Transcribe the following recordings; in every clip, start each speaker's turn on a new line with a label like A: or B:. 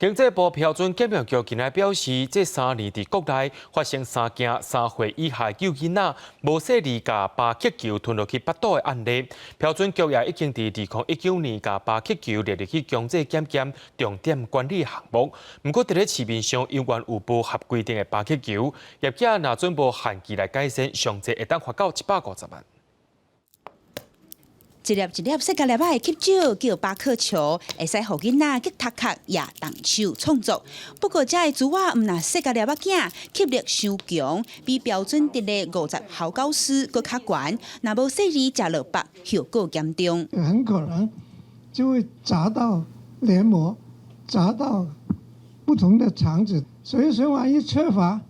A: 经济部标准检验局今日表示，这3年伫国内发生3件3岁以下救囡仔无细力甲巴气球吞落去腹肚的案例。标准局也已经伫2019年甲巴气球列入去强制检验重点管理项目。不过，伫咧市面上仍然有不合规定的巴气球，业界若准无限期来改善，上济会当罚到150万。
B: 一粒一粒细甲粒仔的吸酒叫巴克球，会使互囡仔吉读壳也动手创作。不过，这个珠仔毋若细甲粒仔囝吸力伤强，比标准值的50毫高斯搁较悬。若无细粒食落腹，效果严重。
C: 很可能就会砸到黏膜，砸到不同的肠子，所以循环一缺乏，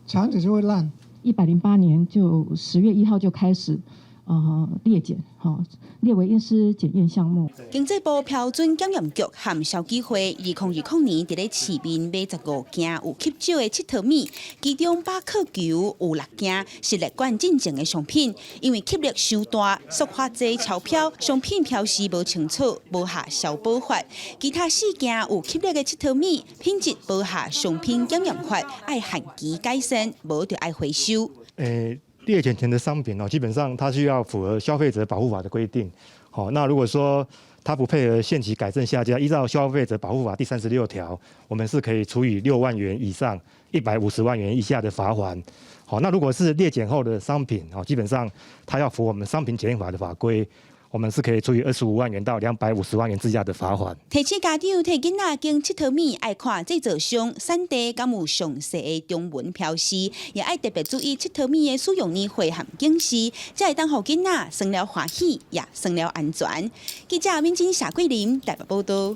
C: 肠子就会烂。
D: 108年就10月1号就开始。列检，列为验尸检验项目。
B: 经济部标准检验局和消基会2020年伫咧市面买15件有吸酒的佚佗米，其中巴克球有6件是列管进前的商品，因为吸力伤大，塑化剂超标，商品标示无清楚，无下消保法。其他4件有吸力的佚佗米，品质无下商品检验法，爱限期改善，无就爱回收。
E: 列检前的商品基本上它需要符合消费者保护法的规定。那如果说它不配合限期改正下架，依照消费者保护法第36条，我们是可以处以6万元以上150万元以下的罚款。那如果是列检后的商品，基本上它要符合我们商品检验法的法规，我们是可以处以25万元到250万元之下的罚款。
B: 提醒家长摕囡仔经佚佗米，爱看制造商、产地敢有详细的中文标示，也爱特别注意佚佗米的使用年岁和警示，才会当互囡仔生了欢喜，也生了安全。记者民警夏桂林台北报道。